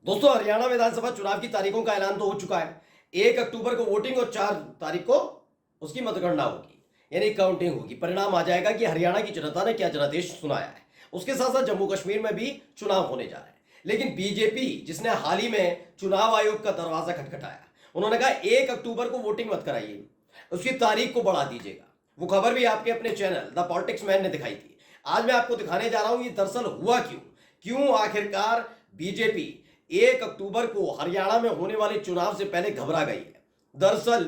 दोस्तों, हरियाणा विधानसभा चुनाव की तारीखों का ऐलान तो हो चुका है। 1 अक्टूबर को वोटिंग और 4 तारीख को उसकी मतगणना होगी, यानी काउंटिंग होगी। परिणाम आ जाएगा कि हरियाणा की जनता ने क्या जनादेश सुनाया है। उसके साथ साथ जम्मू कश्मीर में भी चुनाव होने जा रहे हैं। लेकिन बीजेपी, जिसने हाल ही में चुनाव आयोग का दरवाजा खटखटाया, उन्होंने कहा 1 अक्टूबर को वोटिंग मत कराइए, उसकी तारीख को बढ़ा दीजिएगा। वो खबर भी आपके अपने चैनल द पॉलिटिक्स मैन ने दिखाई थी। आज मैं आपको दिखाने जा रहा हूं ये दरअसल हुआ क्यों। क्यों आखिरकार बीजेपी 1 अक्टूबर को हरियाणा में होने वाले चुनाव से पहले घबरा गई है। दरअसल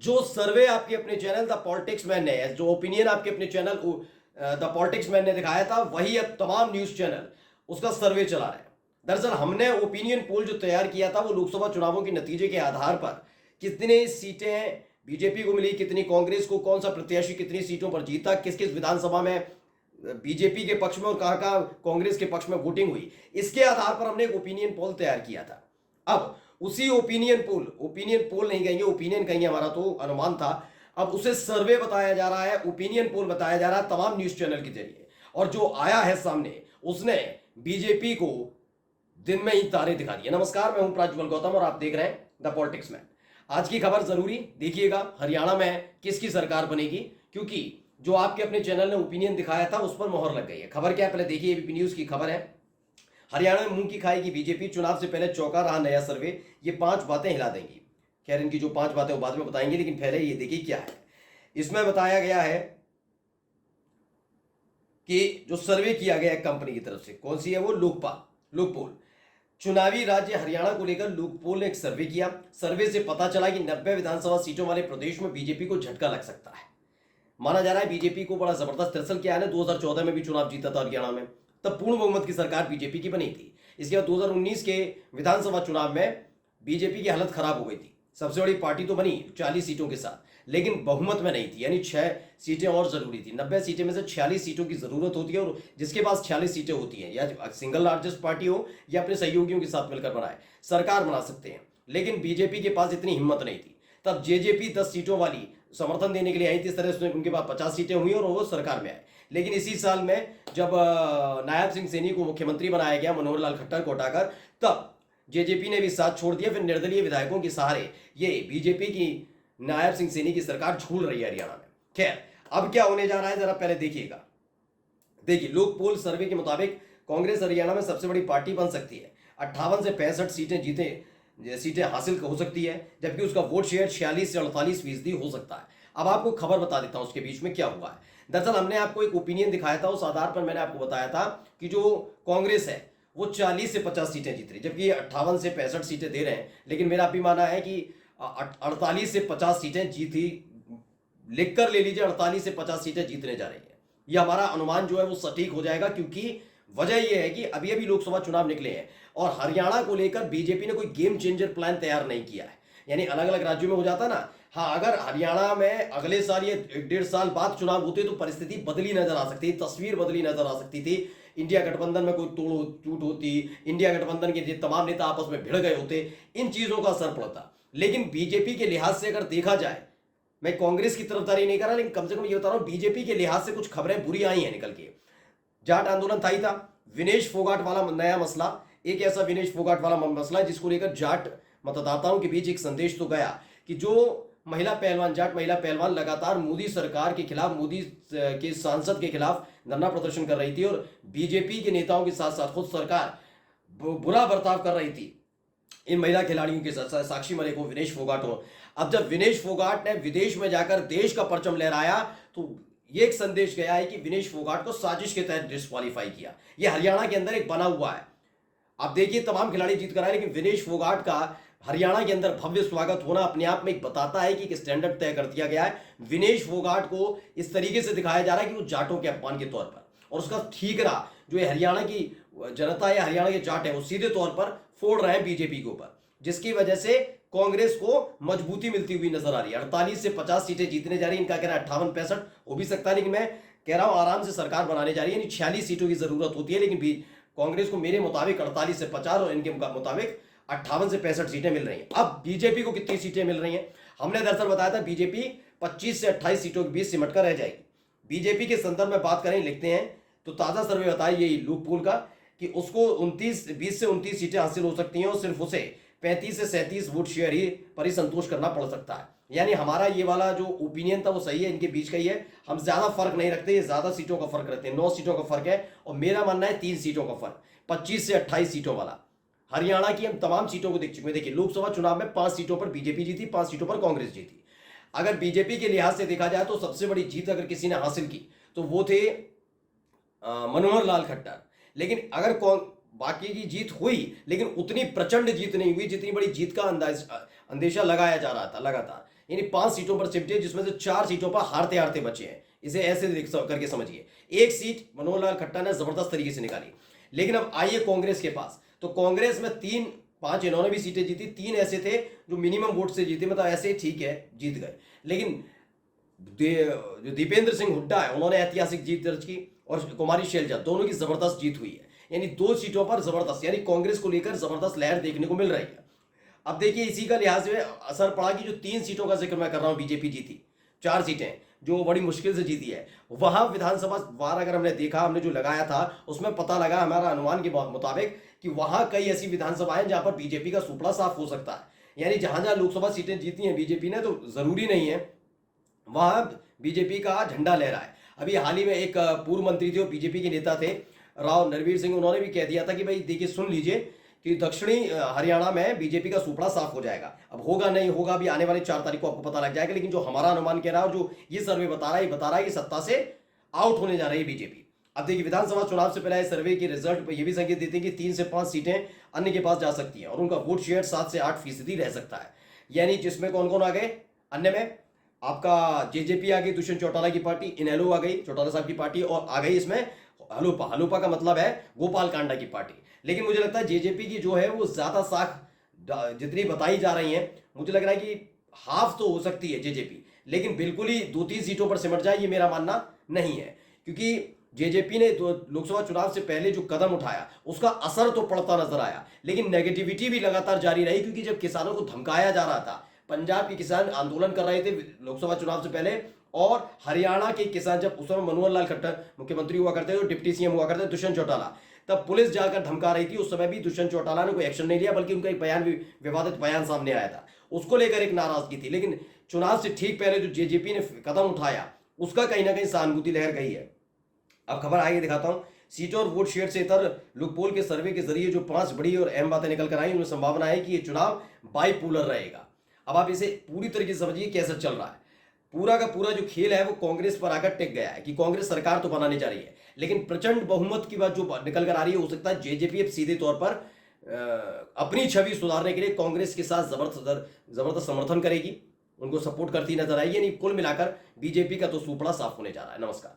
जो सर्वे आपके अपने चैनल द पॉलिटिक्स मैन ने, जो ओपिनियन आपके अपने चैनल द पॉलिटिक्स मैन ने दिखाया था, वही अब तमाम न्यूज चैनल उसका सर्वे चला रहे हैं। दरअसल हमने ओपिनियन पोल जो तैयार किया था वो लोकसभा चुनावों के नतीजे के आधार पर कितनी सीटें बीजेपी को मिली, कितनी कांग्रेस को, कौन सा प्रत्याशी कितनी सीटों पर जीता, किस किस विधानसभा में बीजेपी के पक्ष में और कहां कहां कांग्रेस के पक्ष में वोटिंग हुई, इसके आधार पर हमने एक ओपिनियन पोल तैयार किया था। अब उसी ओपिनियन पोल नहीं कहेंगे, ओपिनियन कहेंगे, हमारा तो अनुमान था। अब उसे सर्वे बताया जा रहा है, ओपिनियन पोल बताया जा रहा है तमाम न्यूज चैनल के जरिए। और जो आया है सामने, उसने बीजेपी को दिन में ही तारे दिखा दिए। नमस्कार, मैं हूं प्राज्वल गौतम और आप देख रहे हैं द पॉलिटिक्स मैन। आज की खबर जरूरी देखिएगा, हरियाणा में किसकी सरकार बनेगी, क्योंकि जो आपके अपने चैनल ने ओपिनियन दिखाया था उस पर मोहर लग गई है। खबर क्या है पहले देखिए, एबीपी न्यूज की खबर है। हरियाणा में मुंह की खाएगी बीजेपी, चुनाव से पहले चौंका रहा नया सर्वे, ये 5 बातें हिला देंगी। खैर, इनकी जो 5 बातें वो बाद में बताएंगे, लेकिन पहले ये देखिए क्या है। इसमें बताया गया है कि जो सर्वे किया गया है कंपनी की तरफ से, कौन सी है वो, लुकपोल। चुनावी राज्य हरियाणा को लेकर लुकपोल ने एक सर्वे किया। सर्वे से पता चला कि 90 विधानसभा सीटों वाले प्रदेश में बीजेपी को झटका लग सकता है। माना जा रहा है बीजेपी को बड़ा जबरदस्त। दरअसल क्या है ना, 2014 में भी चुनाव जीता था हरियाणा में, तब पूर्ण बहुमत की सरकार बीजेपी की बनी थी। इसके बाद 2019 के विधानसभा चुनाव में बीजेपी की हालत खराब हो गई थी। सबसे बड़ी पार्टी तो बनी 40 सीटों के साथ, लेकिन बहुमत में नहीं थी, यानी 6 सीटें और जरूरी थी। 90 सीटें में से 46 सीटों की जरूरत होती है, और जिसके पास 46 सीटें होती हैं, या सिंगल लार्जेस्ट पार्टी हो या अपने सहयोगियों के साथ मिलकर बनाए, सरकार बना सकते हैं। लेकिन बीजेपी के पास इतनी हिम्मत नहीं थी। तब जेजेपी 10 सीटों वाली समर्थन देने के लिए आई थी। इस तरह से उनके पास 50 सीटें हुई और वो सरकार में आए। लेकिन इसी साल में जब नायब सिंह सैनी को मुख्यमंत्री बनाया गया, मनोहर लाल खट्टर को हटाकर, तब जेजेपी ने भी साथ छोड़ दिया। फिर निर्दलीय विधायकों के सहारे ये बीजेपी की नायब सिंह सैनी की सरकार झूल रही है हरियाणा में। खैर, अब क्या होने जा रहा है जरा पहले देखिएगा। देखिए, लोक पोल सर्वे के मुताबिक कांग्रेस हरियाणा में सबसे बड़ी पार्टी बन सकती है। 58 से 65 सीटें हासिल हो सकती है, जबकि उसका वोट शेयर 46 से 48% हो सकता है। अब आपको खबर बता देता हूं उसके बीच में क्या हुआ है। दरअसल हमने आपको एक ओपिनियन दिखाया था, उस आधार पर मैंने आपको बताया था कि जो कांग्रेस है वो 40 से 50 सीटें जीत रही, जबकि 58 से 65 सीटें दे रहे हैं। लेकिन मेरा भी मानना है कि 48 से 50 सीटें जीती, लिखकर ले लीजिए, 48 से 50 सीटें जीतने जा रही है। यह हमारा अनुमान जो है वो सटीक हो जाएगा, क्योंकि वजह यह है कि अभी अभी लोकसभा चुनाव निकले हैं और हरियाणा को लेकर बीजेपी ने कोई गेम चेंजर प्लान तैयार नहीं किया है। यानी अलग अलग राज्यों में हो जाता ना, हाँ, अगर हरियाणा में अगले साल या 1.5 साल बाद चुनाव होते तो परिस्थिति बदली नजर आ सकती, तस्वीर बदली नजर आ सकती थी। इंडिया गठबंधन में कोई तोड़ टूट होती, इंडिया गठबंधन के तमाम नेता आपस में भिड़ गए होते, इन चीजों का असर पड़ता। लेकिन बीजेपी के लिहाज से अगर देखा जाए, मैं कांग्रेस की तरफदारी नहीं कर रहा, लेकिन कम से कम ये बता रहा हूं बीजेपी के लिहाज से कुछ खबरें बुरी आई हैं निकल के। जाट आंदोलन था ही था, विनेश फोगाट वाला नया मसला, एक ऐसा विनेश फोगाट वाला मसला है जिसको लेकर जाट मतदाताओं के बीच एक संदेश तो गया कि जो जाट महिला पहलवान लगातार मोदी सरकार के खिलाफ, मोदी के सांसद के खिलाफ धरना प्रदर्शन कर रही थी और बीजेपी के नेताओं के साथ साथ खुद सरकार बुरा बर्ताव कर रही थी इन महिला खिलाड़ियों के साथ, साक्षी मलिक हो, विनेश फोगाट हो। अब जब विनेश फोगाट ने विदेश में जाकर देश का परचम लहराया, तो ये एक संदेश गया है कि विनेश फोगाट को साजिश के तहत डिस्क्वालीफाई किया। ये हरियाणा के अंदर एक बना हुआ है। आप देखिए, तमाम खिलाड़ी जीत कर आए, लेकिन विनेश फोगाट का हरियाणा के अंदर भव्य स्वागत होना अपने आप में एक बताता है कि एक स्टैंडर्ड तय कर दिया गया है। विनेश फोगाट को इस तरीके से दिखाया जा रहा है कि वो जाटों के अपमान के तौर पर, और उसका ठीकरा जो हरियाणा की जनता या हरियाणा के जाट है वो सीधे तौर पर फोड़ रहे हैं बीजेपी के ऊपर, जिसकी वजह से कांग्रेस को मजबूती मिलती हुई नजर आ रही है। 48 से 50 सीटें जीतने जा रही है, इनका कहना है 58-65 हो भी सकता है, लेकिन मैं कह रहा हूं आराम से सरकार बनाने जा रही है। यानी 46 सीटों की जरूरत होती है, लेकिन कांग्रेस को मेरे मुताबिक 48 से 50 और इनके मुताबिक 58 से 65 सीटें मिल रही हैं। अब बीजेपी को कितनी सीटें मिल रही हैं, हमने दरअसल बताया था बीजेपी 25 से 28 सीटों के बीच सिमट कर रह जाएगी। बीजेपी के संदर्भ में बात करें, लिखते हैं तो ताजा सर्वे बताया, यही लूप पोल का, कि उसको 20 से 29 सीटें हासिल हो सकती हैं और सिर्फ उसे 35 से 37 वोट शेयर ही पर ही संतोष करना पड़ सकता है। यानी हमारा ये वाला जो ओपिनियन था वो सही है, इनके बीच का ही है। हम ज्यादा फर्क नहीं रखते, ये ज्यादा सीटों का फर्क रखते हैं, 9 सीटों का फर्क है। और मेरा मानना है 3 सीटों का फर्क, 25 से 28 सीटों वाला। हरियाणा की हम तमाम सीटों को देख चुके हैं। देखिए, लोकसभा चुनाव में 5 सीटों पर बीजेपी जीती, 5 सीटों पर कांग्रेस जीती। अगर बीजेपी के लिहाज से देखा जाए तो सबसे बड़ी जीत अगर किसी ने हासिल की तो वो थे मनोहर लाल खट्टर। लेकिन अगर बाकी की जीत हुई, लेकिन उतनी प्रचंड जीत नहीं हुई जितनी बड़ी जीत का अंदेशा लगाया जा रहा था लगातार। यानी 5 सीटों पर सिमटे, जिसमें से 4 सीटों पर हारते हारते बचे हैं। इसे ऐसे करके समझिए, एक सीट मनोहर लाल खट्टर ने जबरदस्त तरीके से निकाली। लेकिन अब आइए कांग्रेस के पास, तो कांग्रेस में 5 इन्होंने भी सीटें जीती, 3 ऐसे थे जो मिनिमम वोट से जीते, मतलब ऐसे ठीक है जीत गए। लेकिन जो दीपेंद्र सिंह हुड्डा है, उन्होंने ऐतिहासिक जीत दर्ज की, और कुमारी शैलजा, दोनों की जबरदस्त जीत हुई है। यानी 2 सीटों पर जबरदस्त, यानी कांग्रेस को लेकर जबरदस्त लहर देखने को मिल रही है। अब देखिए, इसी का लिहाज में असर पड़ा कि जो 3 सीटों का जिक्र मैं कर रहा हूं, बीजेपी जीती 4 सीटें जो बड़ी मुश्किल से जीती है, वहां विधानसभा वार अगर हमने देखा, हमने जो लगाया था उसमें पता लगा हमारा अनुमान के मुताबिक कि वहां कई ऐसी विधानसभाएं जहां पर बीजेपी का सुपड़ा साफ हो सकता है। यानी जहां जहां लोकसभा सीटें जीती हैं बीजेपी ने, तो जरूरी नहीं है वहां बीजेपी का झंडा लहरा है। अभी हाल ही में एक पूर्व मंत्री थे, बीजेपी के नेता थे, राव नरवीर सिंह, उन्होंने भी कह दिया था कि भाई देखिए, सुन लीजिए कि दक्षिणी हरियाणा में बीजेपी का सुपड़ा साफ हो जाएगा। अब होगा नहीं होगा, अभी आने वाली 4 तारीख को आपको पता लग जाएगा। लेकिन जो हमारा अनुमान कह रहा है और जो ये सर्वे बता रहा है कि सत्ता से आउट होने जा रही है बीजेपी। अब देखिए, विधानसभा चुनाव से पहले सर्वे के रिजल्ट पर यह भी संकेत देते हैं कि 3 से 5 सीटें अन्य के पास जा सकती हैं और उनका वोट शेयर 7 से 8% रह सकता है। यानी जिसमें कौन कौन आ गए अन्य में, आपका जेजेपी आ गई, दुष्यंत चौटाला की पार्टी, इनेलो आ गई, चौटाला साहब की पार्टी, और आ गई इसमें हलूपा का मतलब है गोपाल कांडा की पार्टी। लेकिन मुझे लगता है जेजेपी की जो है वो ज्यादा साख जितनी बताई जा रही है, मुझे लग रहा है कि हाफ तो हो सकती है जेजेपी, लेकिन बिल्कुल ही 2-3 सीटों पर सिमट जाए, ये मेरा मानना नहीं है। क्योंकि जेजेपी ने लोकसभा चुनाव से पहले जो कदम उठाया उसका असर तो पड़ता नजर आया, लेकिन नेगेटिविटी भी लगातार जारी रही। क्योंकि जब किसानों को धमकाया जा रहा था, पंजाब के किसान आंदोलन कर रहे थे लोकसभा चुनाव से पहले, और हरियाणा के किसान, जब उस समय मनोहर लाल खट्टर मुख्यमंत्री हुआ करते थे और डिप्टी सीएम हुआ करते थे दुष्यंत चौटाला, तब पुलिस जाकर धमका रही थी। उस समय भी दुष्यंत चौटाला ने कोई एक्शन नहीं लिया, बल्कि उनका एक बयान, विवादित बयान सामने आया था, उसको लेकर एक नाराजगी थी। लेकिन चुनाव से ठीक पहले जो जेजेपी ने कदम उठाया उसका कहीं ना कहीं सहानुभूति लहर गई है। अब खबर आगे दिखाता हूं। सीटों और वोट शेयर से इतर लुकपोल के सर्वे के जरिए जो 5 बड़ी और अहम बातें निकल कर आई, उनमें संभावना है कि यह चुनाव बाइपोलर रहेगा। अब आप इसे पूरी तरीके से समझिए कैसे चल रहा है। पूरा का पूरा जो खेल है वो कांग्रेस पर आकर टिक गया है कि कांग्रेस सरकार तो बनाने जा रही है, लेकिन प्रचंड बहुमत की बात जो निकल कर आ रही है, हो सकता है जेजेपी अब सीधे तौर पर अपनी छवि सुधारने के लिए कांग्रेस के साथ जबरदस्त समर्थन करेगी, उनको सपोर्ट करती नजर आएगी। यानी कुल मिलाकर बीजेपी का तो सुपड़ा साफ होने जा रहा है। नमस्कार।